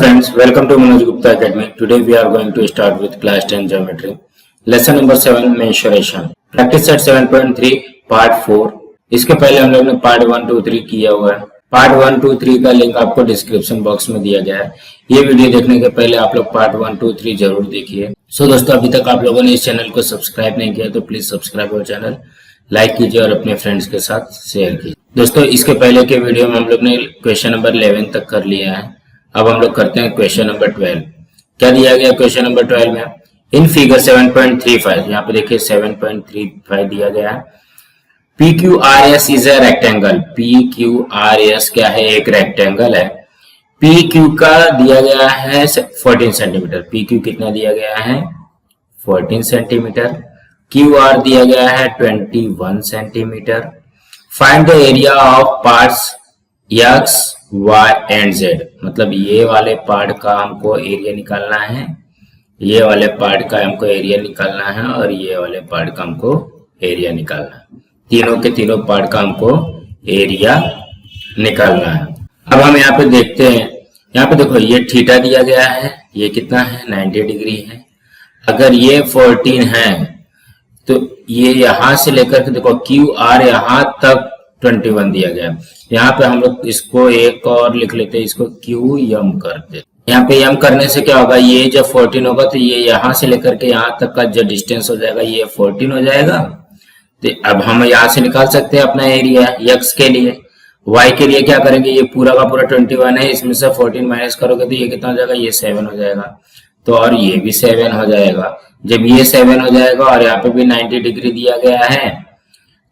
friends, welcome to Manoj Gupta Academy. Today we are going to start with class 10 geometry. Lesson number 7 mensuration. Practice set 7.3 part 4. इसके पहले हम लोग ने part 1, 2, 3 किया हुआ है. पार्ट 1, 2, 3 का लिंक आपको डिस्क्रिप्शन बॉक्स में दिया गया है. ये वीडियो देखने के पहले आप लोग पार्ट 1, 2, 3 जरूर देखिए. सो दोस्तों, अभी तक आप लोगों ने इस चैनल को सब्सक्राइब नहीं किया तो please subscribe our channel, like कीजिए और अपने फ्रेंड्स के साथ शेयर कीजिए. दोस्तों, इसके पहले के वीडियो में हम लोग ने क्वेश्चन नंबर 11 तक कर लिया है. अब हम लोग करते हैं क्वेश्चन नंबर 12. क्या दिया गया क्वेश्चन नंबर 12 में? इन फिगर 7.35, यहाँ पे देखिए 7.35 दिया गया है. PQRS is a rectangle. PQRS क्या है? एक रेक्टेंगल है. PQ का दिया गया है 14 सेंटीमीटर. PQ कितना दिया गया है? 14 सेंटीमीटर. QR दिया गया है 21 centimetre. Find the area of parts X, Y and Z. मतलब ये वाले पार्ट का हमको एरिया निकालना है, ये वाले पार्ट का हमको एरिया निकालना है और ये वाले पार्ट का हमको एरिया निकालना है. तीनों के तीनों पार्ट का हमको एरिया निकालना है. अब हम यहाँ पे देखते हैं. यहाँ पे देखो, ये थीटा दिया गया है. ये कितना है? 90 डिग्री है. अगर ये 14 है तो ये यहां से लेकर के देखो QR यहाँ तक 21 दिया गया. यहाँ पे हम लोग इसको एक और लिख लेते हैं, इसको QM करते. यहाँ पे M करने से क्या होगा? ये जब 14 होगा तो ये यहाँ से लेकर के यहाँ तक का जो डिस्टेंस हो जाएगा ये 14 हो जाएगा. तो अब हम यहाँ से निकाल सकते हैं अपना एरिया X के लिए. Y के लिए क्या करेंगे? ये पूरा का पूरा 21 है, इसमें से 14 माइनस करोगे तो ये कितना हो जाएगा? ये 7 हो जाएगा. तो और ये भी 7 हो जाएगा. जब ये 7 हो जाएगा और यहाँ पे भी 90 डिग्री दिया गया है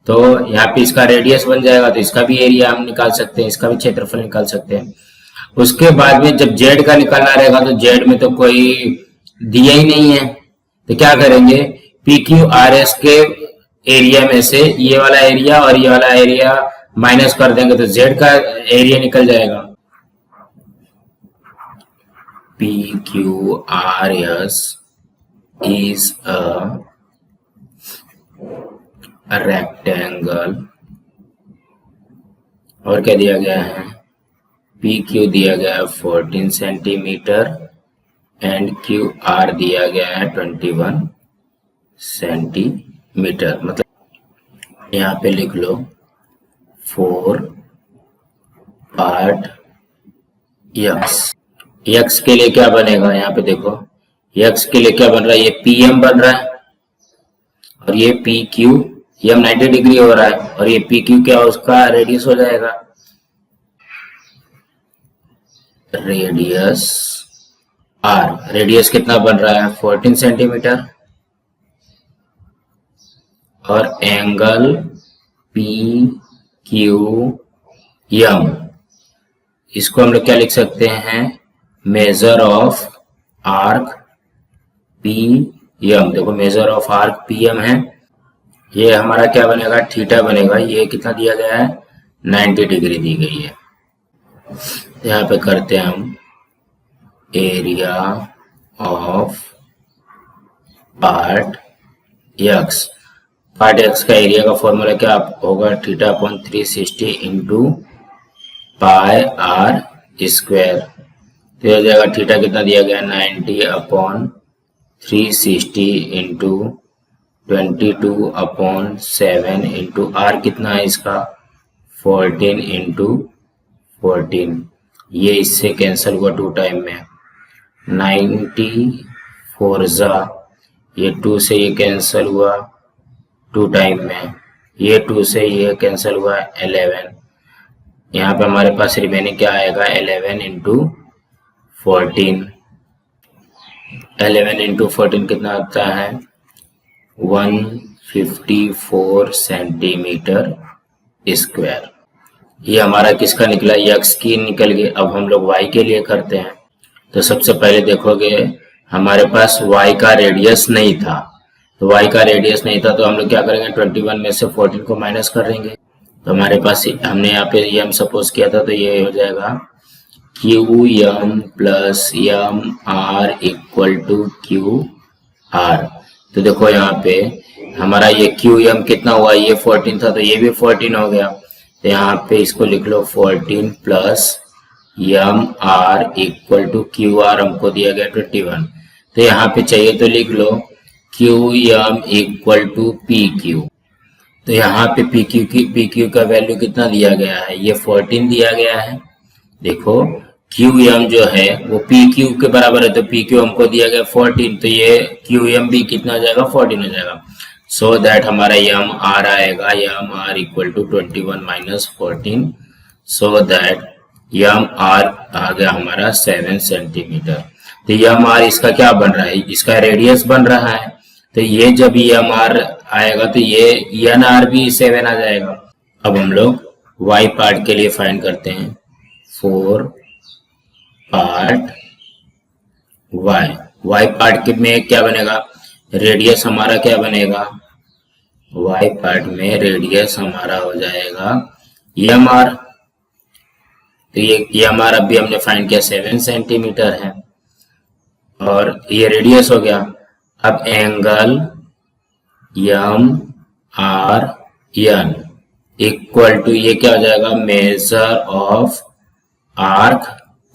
तो यहाँ पे इसका रेडियस बन जाएगा, तो इसका भी एरिया हम निकाल सकते हैं, इसका भी क्षेत्रफल निकाल सकते हैं. उसके बाद में जब Z का निकालना रहेगा तो Z में तो कोई दिया ही नहीं है, तो क्या करेंगे? PQRS के एरिया में से ये वाला एरिया और ये वाला एरिया माइनस कर देंगे तो Z का एरिया निकल जाएगा. PQRS is a rectangle. और क्या दिया गया है? PQ दिया गया है 14 सेंटीमीटर एंड QR दिया गया है 21 सेंटीमीटर. मतलब यहाँ पे लिख लो 4 पार्ट X. X के लिए क्या बनेगा? यहाँ पे देखो X के लिए क्या बन रहा है? ये PM बन रहा है और ये PQ. ये 90 डिग्री हो रहा है और ये PQ क्या? उसका रेडियस हो जाएगा. Radius R. रेडियस कितना बन रहा है? 14 सेंटीमीटर. और एंगल PQM, इसको हम लोग क्या लिख सकते हैं? Measure of arc PM. देखो मेजर ऑफ आर्क PM है. ये हमारा क्या बनेगा? थीटा बनेगा. ये कितना दिया गया है? 90 डिग्री दी गई है. यहाँ पे करते हैं हम area of part X. Part X का एरिया का फॉर्मूला क्या होगा? थीटा अपॉन 360 इंटू पाई R स्क्वायर. तो हो जाएगा थीटा कितना दिया गया? 90 upon 360 into 22 upon 7 into R कितना है इसका? 14 इंटू 14. ये इससे कैंसिल हुआ 2 टाइम में. 94 जा, ये 2 से ये कैंसिल हुआ 2 टाइम में. ये 2 से ये कैंसिल हुआ 11. यहाँ पे हमारे पास रिमेनिंग क्या आएगा? 11 इंटू 14. 11 इंटू 14 कितना आता है? 154 सेंटीमीटर स्क्वायर. ये हमारा किसका निकला? X की निकल गई. अब हम लोग Y के लिए करते हैं. तो सबसे पहले देखोगे हमारे पास Y का रेडियस नहीं था, तो Y का रेडियस नहीं था तो हम लोग क्या करेंगे? 21 में से 14 को माइनस कर देंगे. तो हमारे पास हमने यहाँ पे M सपोज किया था तो ये हो जाएगा QM plus MR equal to QR. तो देखो यहाँ पे हमारा ये QM कितना हुआ? ये 14 था तो ये भी 14 हो गया. तो यहाँ पे इसको लिख लो 14 plus M R equal to Q R हमको दिया गया 21। तो यहाँ पे चाहिए तो लिख लो Q M equal to P Q. तो यहाँ पे पी क्यू का वैल्यू कितना दिया गया है, ये 14 दिया गया है। देखो क्यू एम जो है वो पी क्यू के बराबर है, तो पी क्यू हमको दिया गया 14, तो ये क्यू एम भी कितना हो जाएगा 14 हो जाएगा। सो दैट हमारा एम आर आएगा M R equal to 21 minus 14। So that M R आ गया हमारा 7 सेंटीमीटर। तो एम आर इसका क्या बन रहा है, इसका रेडियस बन रहा है। तो ये जब एम आर आएगा तो ये एन आर भी 7 आ जाएगा। अब हम लोग वाई पार्ट के लिए फाइंड करते हैं। 4 पार्ट वाई पार्ट में क्या बनेगा, रेडियस हमारा क्या बनेगा, वाई पार्ट में रेडियस हमारा हो जाएगा एम आर। तो ये एम आर अभी हमने फाइंड किया 7 सेंटीमीटर है और ये रेडियस हो गया। अब angle M R N equal to ये क्या हो जाएगा, मेजर ऑफ आर्क।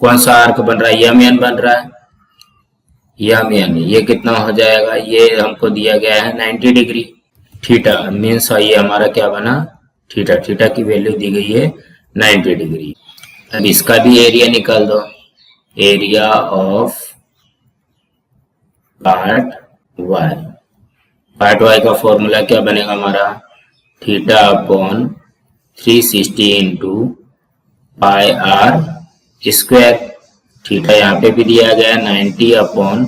कौन सा आर्क बन रहा है, एम एन बन रहा है, एम एन। ये कितना हो जाएगा, ये हमको दिया गया है 90 डिग्री। थीटा मीन्स ये हमारा क्या बना, थीटा। थीटा की वैल्यू दी गई है 90 डिग्री। अब इसका भी एरिया निकाल दो, area of part Y. Part Y का फॉर्मूला क्या बनेगा हमारा, theta upon 360 into pi R square. Theta यहाँ पे भी दिया गया 90 अपॉन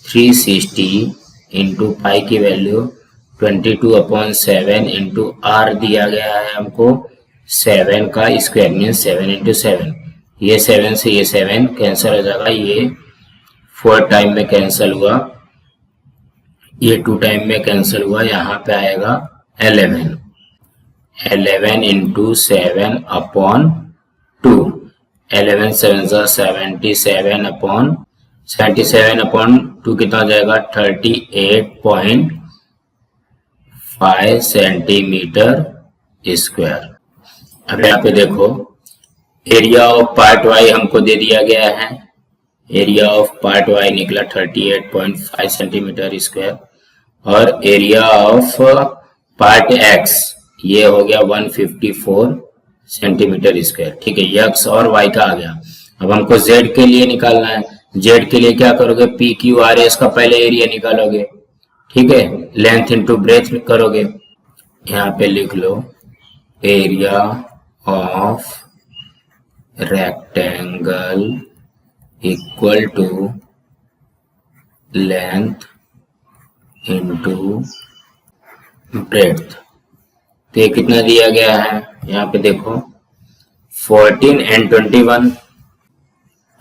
360 इंटू पाई की वैल्यू 22 अपॉन 7 इंटू आर दिया गया है हमको 7 का स्क्वायर मीन्स 7 इंटू 7। ये 7 से ये 7 कैंसिल हो जाएगा, ये 4 टाइम में कैंसिल हुआ, ये 2 टाइम में कैंसिल हुआ। यहाँ पे आएगा 11 इंटू 7 अपॉन 2। 11 7 77 अपॉन 77 अपॉन 2 कितना हो जाएगा 38.5 सेंटीमीटर स्क्वायर। अब यहाँ पे देखो एरिया ऑफ पार्ट वाई हमको दे दिया गया है, एरिया ऑफ पार्ट वाई निकला 38.5 सेंटीमीटर स्क्वायर और एरिया ऑफ पार्ट एक्स ये हो गया 154 सेंटीमीटर स्क्वायर। ठीक है, एक्स और वाई का आ गया। अब हमको जेड के लिए निकालना है। जेड के लिए क्या करोगे, पी क्यू आर एस का पहले एरिया निकालोगे, ठीक है, लेंथ इंटू ब्रेथ करोगे। यहाँ पे लिख लो area of rectangle equal to length into breadth. तो ये कितना दिया गया है, यहाँ पे देखो 14 एंड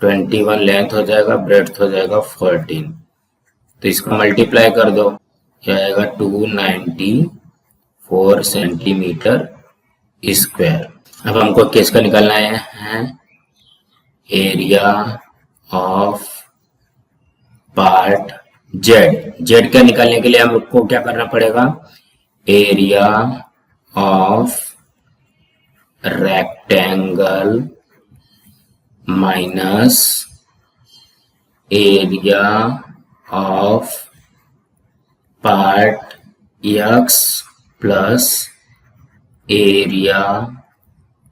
21 लेंथ हो जाएगा, ब्रेथ हो जाएगा 14। तो इसको मल्टीप्लाई कर दो, क्या आएगा 294 सेंटीमीटर स्क्वायर। अब हमको किसका निकालना है, area of part Z. Z का निकालने के लिए हमको क्या करना पड़ेगा, area of rectangle minus area of part X plus area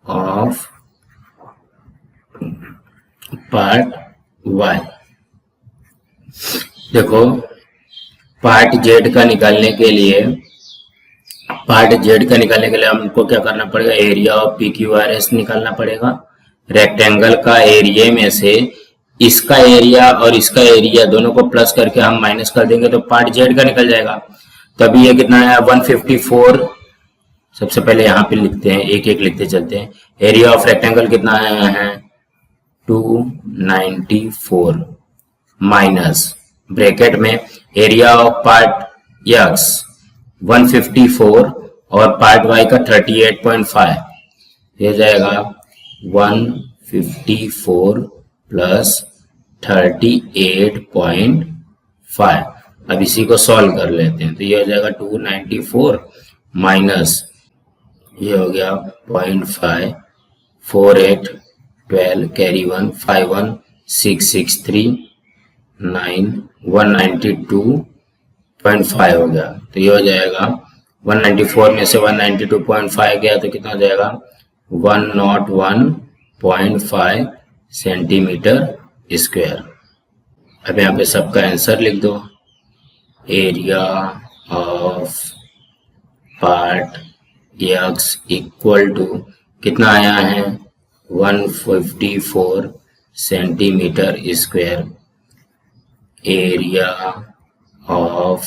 of part Y. देखो पार्ट जेड का निकालने के लिए हमको क्या करना पड़ेगा, area of P Q R S निकालना पड़ेगा। रेक्टेंगल का एरिया में से इसका एरिया और इसका एरिया दोनों को प्लस करके हम माइनस कर देंगे तो पार्ट जेड का निकल जाएगा। तभी ये कितना है 154। सबसे पहले यहाँ पे लिखते हैं, एक एक लिखते चलते हैं। एरिया ऑफ रेक्टेंगल कितना है 294 माइनस ब्रैकेट में एरिया ऑफ पार्ट एक्स 154 और पार्ट वाई का 38.5, ये जाएगा 154 प्लस 38.5। अब इसी को सॉल्व कर लेते हैं, तो ये हो जाएगा 294 माइनस ये हो गया 0.548 12 कैरी 1 5 1 6 6 3 9 192.5 हो गया। तो ये हो जाएगा 194 में से 192.5 गया तो कितना हो जाएगा 101.5 सेंटीमीटर स्क्वायर। अब यहाँ पे सबका आंसर लिख दो। Area of part x equal to कितना आया है 154 सेंटीमीटर स्क्वायर। एरिया ऑफ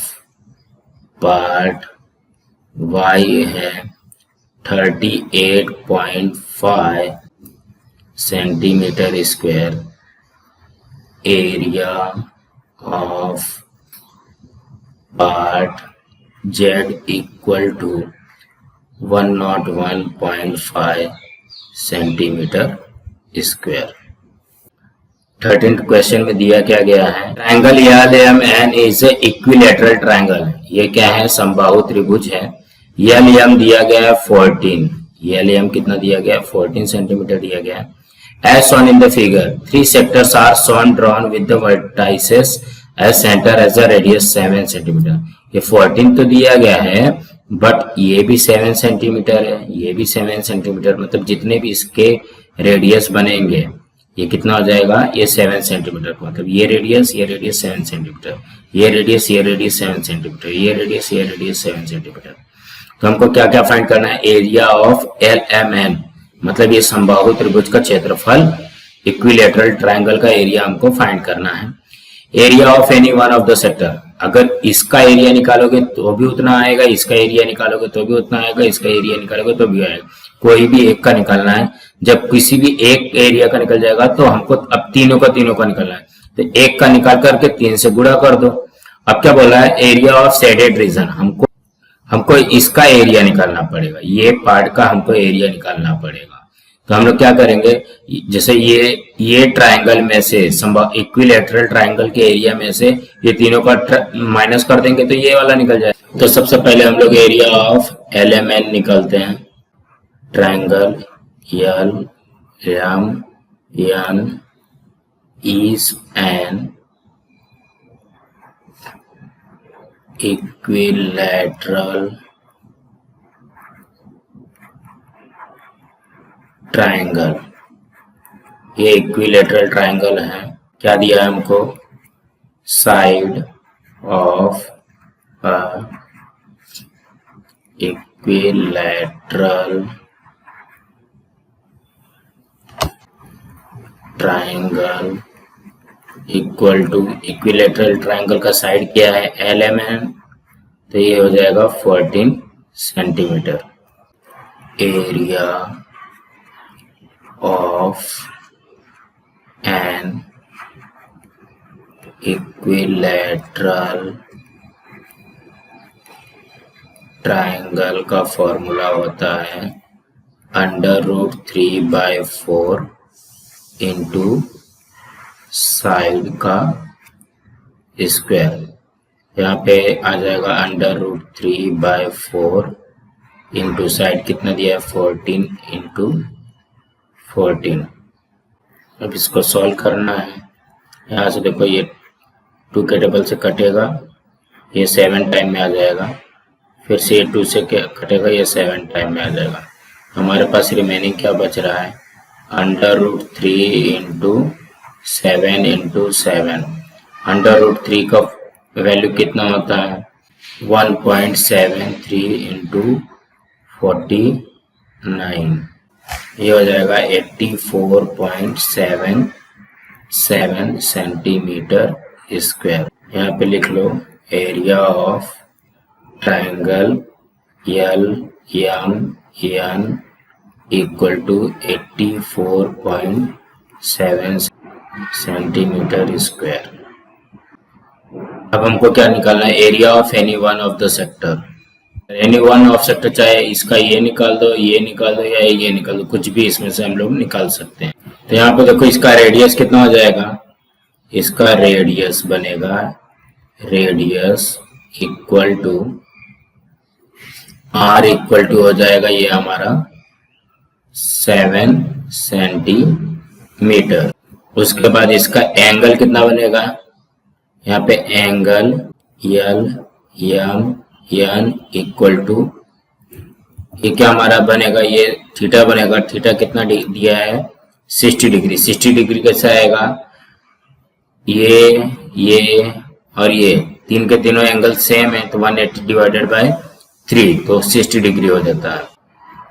पार्ट y है 38.5 centimetre square. Area of part z equal to 101.5 centimetre square. 13th question में दिया क्या गया है, triangle L is a equilateral triangle. ये क्या है, समबाहु त्रिभुज है। एल दिया गया है 14, एल कितना दिया गया है 14 सेंटीमीटर दिया गया है। As shown in the figure, 3 sectors are shown drawn with the vertices as center as a radius 7 centimetre. ये 14 तो दिया गया है बट ये भी 7 सेंटीमीटर है, ये भी 7 सेंटीमीटर, मतलब जितने भी इसके रेडियस बनेंगे ये कितना हो जाएगा, ये 7 सेंटीमीटर, मतलब ये रेडियस 7 सेंटीमीटर, ये रेडियस 7 सेंटीमीटर, ये रेडियस 7 सेंटीमीटर। तो हमको क्या क्या फाइंड करना है, एरिया ऑफ LMN, मतलब ये समबाहु त्रिभुज का क्षेत्रफल, इक्विलैटरल ट्रायंगल का एरिया हमको फाइंड करना है। Area of any one of the sector, अगर इसका एरिया निकालोगे तो भी उतना आएगा, इसका एरिया निकालोगे तो भी उतना आएगा, इसका एरिया निकालोगे तो भी आएगा, कोई भी एक का निकालना है। जब किसी भी एक एरिया का निकल जाएगा तो हमको अब तीनों का निकालना है, तो एक का निकाल करके 3 से गुणा कर दो। अब क्या बोला है, एरिया ऑफ शेडेड रीजन, हमको इसका एरिया निकालना पड़ेगा, ये पार्ट का हमको एरिया निकालना पड़ेगा। तो हम लोग क्या करेंगे, जैसे ये ट्रायंगल में से इक्विलैटरल ट्रायंगल के एरिया में से ये तीनों का माइनस कर देंगे तो ये वाला निकल जाएगा। तो सबसे पहले हम लोग एरिया ऑफ LMN निकालते हैं। Triangle LMN is an equilateral triangle. ये इक्विलैटरल ट्रायंगल है, क्या दिया है हमको, side of equilateral triangle equal to, equilateral triangle का साइड क्या है LMN, तो ये हो जाएगा 14 centimetre. Area of an equilateral triangle का फॉर्मूला होता है √3/4 इंटू साइड का स्क्वायर। यहाँ पे आ जाएगा √3/4 इंटू साइड कितना दिया है 14 इंटू 14। अब इसको सॉल्व करना है। यहाँ से देखो ये 2 के टेबल से कटेगा, ये 7 टाइम में आ जाएगा, फिर से ये 2 से कटेगा, ये 7 टाइम में आ जाएगा। हमारे पास रिमेनिंग क्या बच रहा है, √3 इंटू 7 इंटू 7। √3 का वैल्यू कितना होता है 1.73 इंटू 49, ये हो जाएगा 84.77 सेंटीमीटर स्क्वायर। यहाँ पे लिख लो area of triangle LMN equal to 84.7 centimetre square. अब हमको क्या निकालना है, area of any one of the sector. Any one of sector, चाहे इसका ये निकाल दो, ये निकाल दो या ये निकाल दो, कुछ भी इसमें से हम लोग निकाल सकते हैं। तो यहाँ पे देखो इसका रेडियस कितना हो जाएगा, इसका रेडियस बनेगा, radius equal to R equal to हो जाएगा ये हमारा 7 सेंटीमीटर। मीटर। उसके बाद इसका एंगल कितना बनेगा, यहाँ पे angle L M N equal to, ये क्या हमारा बनेगा, ये थीटा बनेगा। थीटा कितना दिया है 60 डिग्री। 60 डिग्री कैसे आएगा, ये और ये तीन के तीनों एंगल सेम है तो 180 डिवाइडेड बाय 3 तो 60 डिग्री हो जाता है।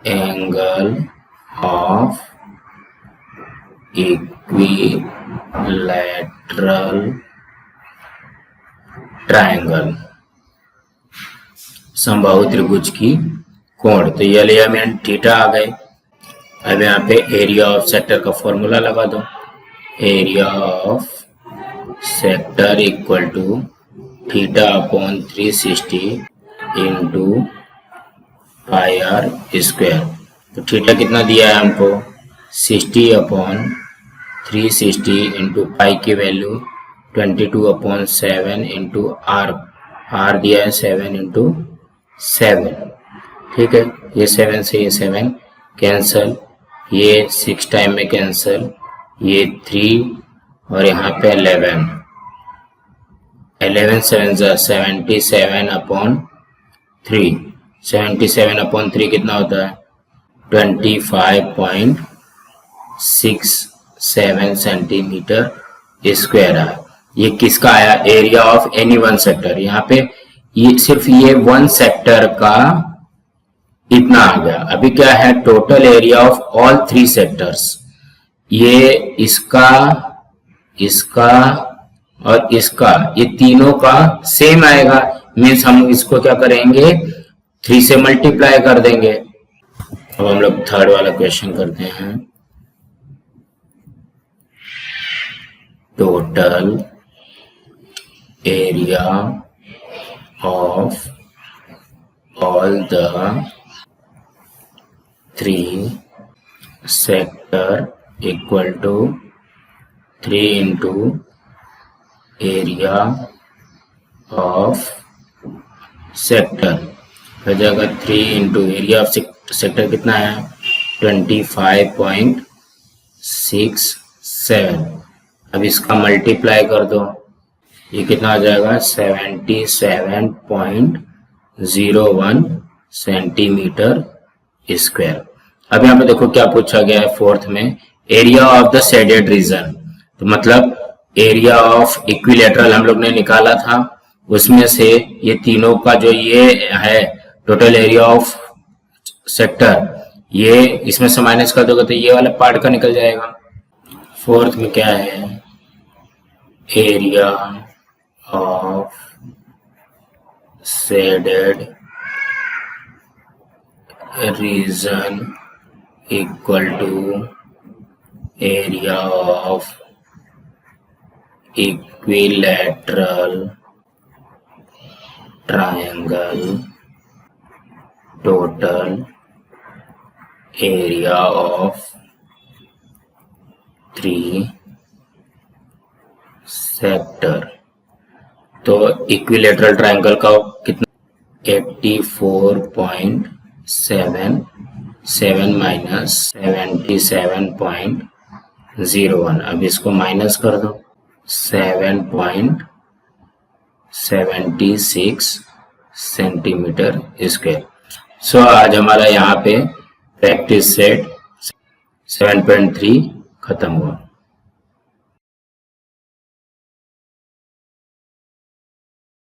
एंगल ऑफ इक्विलैटरल ट्रायंगल, समबाहु त्रिभुज की कोण। तो ये लिया मैंने थीटा आ गए। अब यहाँ पे एरिया ऑफ सेक्टर का फॉर्मूला लगा दो। Area of sector equal to theta upon 360 into pi R square. तो थीटा कितना दिया है हमको 60 अपॉन 360 इंटू पाई की वैल्यू 22 अपॉन 7 इंटू आर दिया है 7 इंटू 7। ठीक है, ये 7 से ये 7 कैंसल, ये 6 टाइम में कैंसल, ये 3 और यहाँ पे 11 7 77 अपॉन 3। 77 अपॉन 3 कितना होता है 25.67 सेंटीमीटर स्क्वायर है। ये किसका आया, area of any one sector. यहाँ पे ये सिर्फ ये वन सेक्टर का इतना आ गया। अभी क्या है, total area of all 3 sectors, ये इसका और इसका, ये तीनों का सेम आएगा। मीन्स हम इसको क्या करेंगे 3 से मल्टीप्लाई कर देंगे। अब हम लोग थर्ड वाला क्वेश्चन करते हैं। Total area of all the 3 sector equal to 3 into area of sector हो जाएगा 3 इंटू एरिया ऑफ सेक्टर कितना है 25.67। अब इसका मल्टीप्लाई कर दो, ये कितना आ जाएगा 77.01 सेंटीमीटर स्क्वायर। अब यहाँ पे देखो क्या पूछा गया है फोर्थ में, area of the shaded region. तो मतलब एरिया ऑफ इक्विलैटरल हम लोग ने निकाला था, उसमें से ये तीनों का जो ये है टोटल एरिया ऑफ सेक्टर, ये इसमें से माइनस कर दोगे तो ये वाला पार्ट का निकल जाएगा। फोर्थ में क्या है, area of shaded region equal to area of equilateral triangle total area of 3 sector. तो इक्विलैटरल ट्रायंगल का कितना 84.77 माइनस 77.01। अब इसको माइनस कर दो 7.76 सेंटीमीटर स्क्वायर। सो आज हमारा यहाँ पे प्रैक्टिस सेट 7.3 खत्म हुआ।